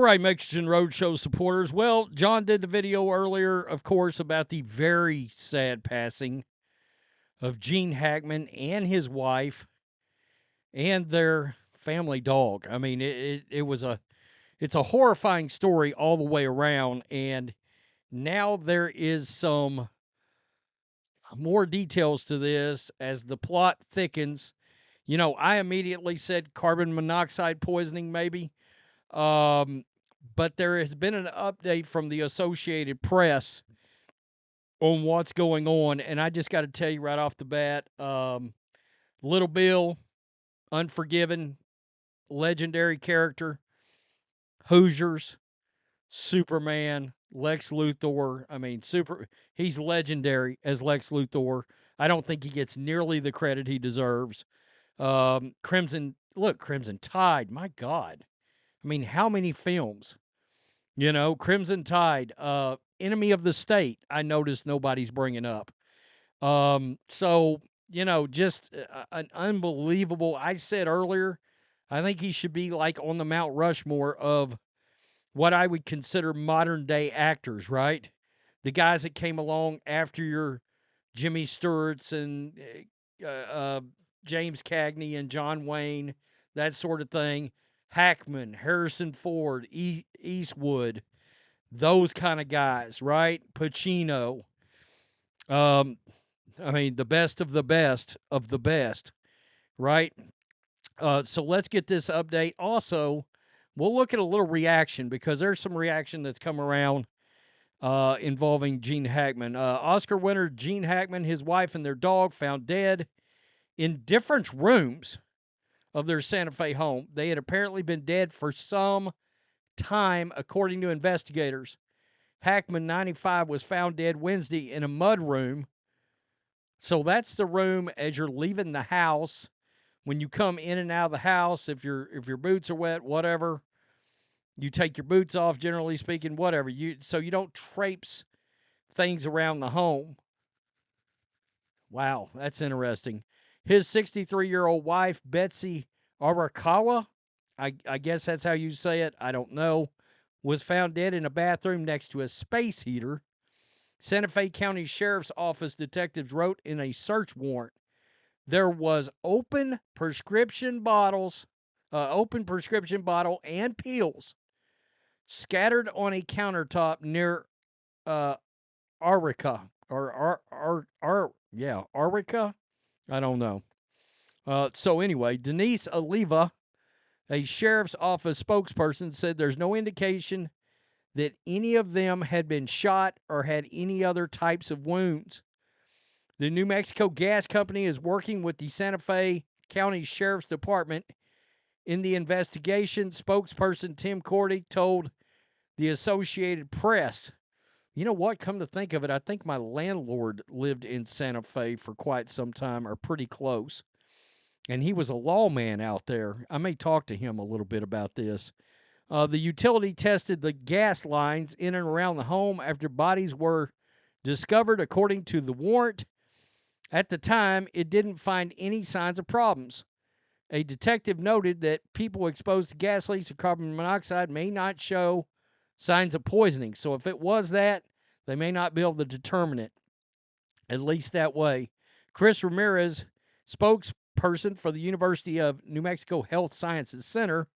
right, Matrixx and Roadshow supporters. Well, John did the video earlier, of course, about the very sad passing of Gene Hackman and his wife and their family dog. I mean, it's a horrifying story all the way around, and now there is some more details to this as the plot thickens. You know, I immediately said carbon monoxide poisoning, maybe. Um, but there has been an update from the Associated Press on what's going on, and I just got to tell you right off the bat, Little Bill, Unforgiven, legendary character, Hoosiers, Superman, Lex Luthor. I mean, he's legendary as Lex Luthor. I don't think he gets nearly the credit he deserves. Crimson Tide, my God. I mean, how many films? You know, Crimson Tide, Enemy of the State, I noticed nobody's bringing up. So, you know, just an unbelievable. I said earlier, I think he should be like on the Mount Rushmore of what I would consider modern day actors, right? The guys that came along after your Jimmy Stewart's and James Cagney and John Wayne, that sort of thing. Hackman, Harrison Ford, Eastwood, those kind of guys, right? Pacino. Um, I mean, the best of the best, right? So let's get this update. Also, we'll look at a little reaction because there's some reaction that's come around involving Gene Hackman. Oscar winner Gene Hackman, his wife, and their dog found dead in different rooms of their Santa Fe home. They had apparently been dead for some time, according to investigators. Hackman, 95, was found dead Wednesday in a mud room. So that's the room as you're leaving the house. When you come in and out of the house, if your boots are wet, whatever, you take your boots off, generally speaking, whatever. So you don't traipse things around the home. Wow, that's interesting. His 63-year-old wife, Betsy Arakawa, I guess that's how you say it, I don't know, was found dead in a bathroom next to a space heater. Santa Fe County Sheriff's Office detectives wrote in a search warrant there was open prescription bottle and pills scattered on a countertop near Arica Arica. I don't know. So anyway, Denise Oliva, a sheriff's office spokesperson, said there's no indication that any of them had been shot or had any other types of wounds. The New Mexico Gas Company is working with the Santa Fe County Sheriff's Department in the investigation. Spokesperson Tim Cordy told the Associated Press, you know what, come to think of it, I think my landlord lived in Santa Fe for quite some time, or pretty close. And he was a lawman out there. I may talk to him a little bit about this. The utility tested the gas lines in and around the home after bodies were discovered, according to the warrant. At the time, it didn't find any signs of problems. A detective noted that people exposed to gas leaks or carbon monoxide may not show signs of poisoning. So if it was that, they may not be able to determine it, at least that way. Chris Ramirez, spokesperson for the University of New Mexico Health Sciences Center,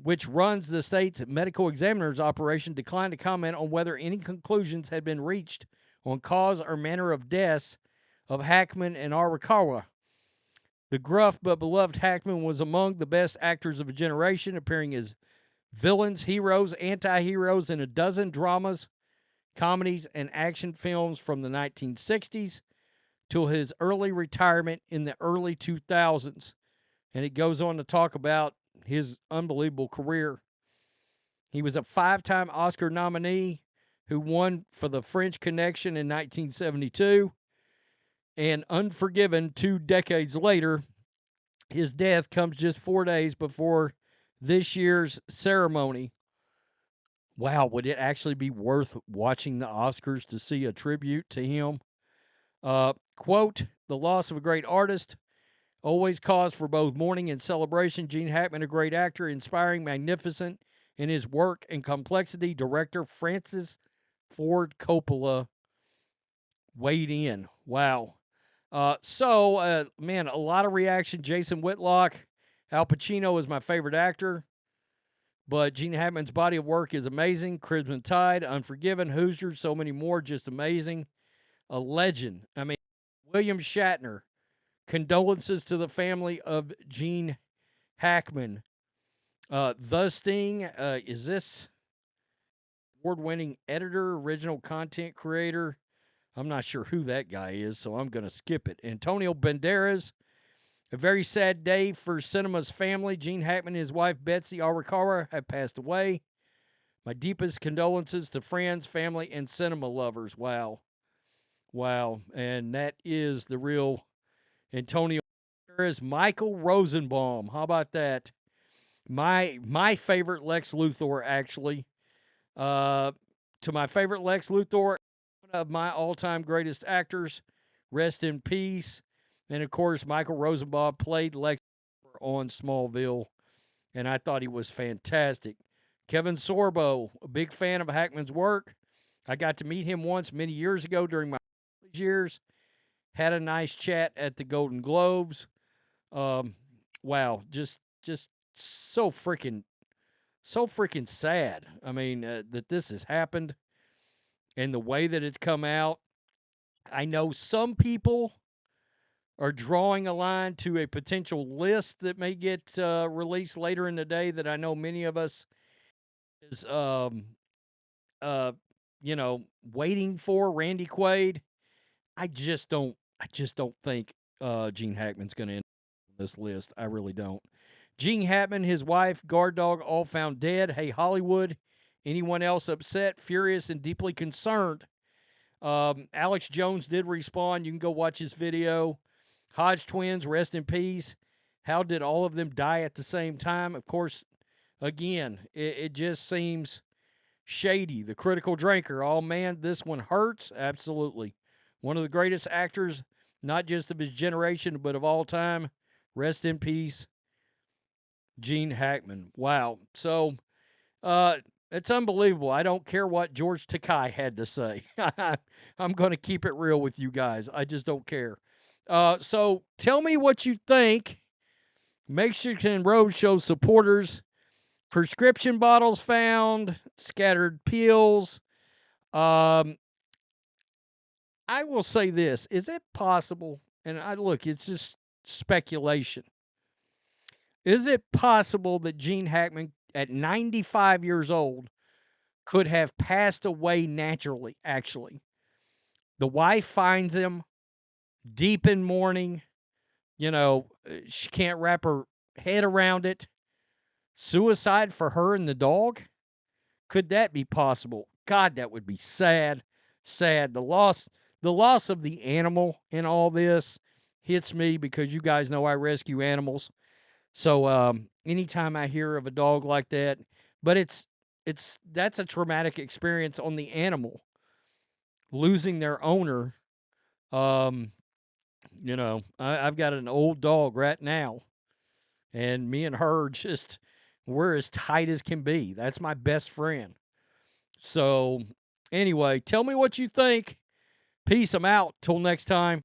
which runs the state's medical examiner's operation, declined to comment on whether any conclusions had been reached on cause or manner of deaths of Hackman and Arakawa. The gruff but beloved Hackman was among the best actors of a generation, appearing as villains, heroes, anti-heroes in a dozen dramas, comedies, and action films from the 1960s till his early retirement in the early 2000s. And it goes on to talk about his unbelievable career. He was a 5-time Oscar nominee who won for The French Connection in 1972. And Unforgiven 2 decades later. His death comes just 4 days before this year's ceremony. Wow, would it actually be worth watching the Oscars to see a tribute to him? Quote, the loss of a great artist, always cause for both mourning and celebration. Gene Hackman, a great actor, inspiring, magnificent, in his work and complexity, director Francis Ford Coppola weighed in. Wow. Man, a lot of reaction. Jason Whitlock, Al Pacino is my favorite actor, but Gene Hackman's body of work is amazing. Crimson Tide, Unforgiven, Hoosiers, so many more, just amazing. A legend. I mean, William Shatner, condolences to the family of Gene Hackman. The Sting, is this award-winning editor, original content creator? I'm not sure who that guy is, so I'm going to skip it. Antonio Banderas, a very sad day for cinema's family. Gene Hackman and his wife, Betsy Arakawa, have passed away. My deepest condolences to friends, family, and cinema lovers. Wow. Wow. And that is the real Antonio Banderas. Michael Rosenbaum. How about that? My favorite Lex Luthor, actually. To my favorite Lex Luthor, one of my all-time greatest actors. Rest in peace. And, of course, Michael Rosenbaum played Lex Luthor on Smallville, and I thought he was fantastic. Kevin Sorbo, a big fan of Hackman's work. I got to meet him once many years ago during my college years. Had a nice chat at the Golden Globes. Wow, just so freaking sad. I mean, that this has happened and the way that it's come out. I know some people are drawing a line to a potential list that may get released later in the day that I know many of us is, uh, waiting for. Randy Quaid. I just don't think Gene Hackman's going to end on this list. I really don't. Gene Hackman, his wife, guard dog, all found dead. Hey, Hollywood. Anyone else upset, furious, and deeply concerned? Alex Jones did respond. You can go watch his video. Hodge twins, rest in peace. How did all of them die at the same time? Of course, again, it just seems shady. The critical drinker. Oh, man, this one hurts. Absolutely. One of the greatest actors, not just of his generation, but of all time. Rest in peace, Gene Hackman. Wow. So, it's unbelievable. I don't care what George Takei had to say. I'm going to keep it real with you guys. I just don't care. So tell me what you think. Mexican Roadshow supporters. Prescription bottles found. Scattered pills. I will say this. Is it possible? And look, it's just speculation. Is it possible that Gene Hackman, at 95 years old, could have passed away naturally, actually? The wife finds him deep in mourning. She can't wrap her head around it. Suicide for her and the dog? Could that be possible? God, that would be sad. Sad. The loss of the animal in all this hits me because you guys know I rescue animals. So anytime I hear of a dog like that, but that's a traumatic experience on the animal losing their owner. I've got an old dog right now, and me and her we're as tight as can be. That's my best friend. So anyway, tell me what you think. Peace. I'm out. Till next time.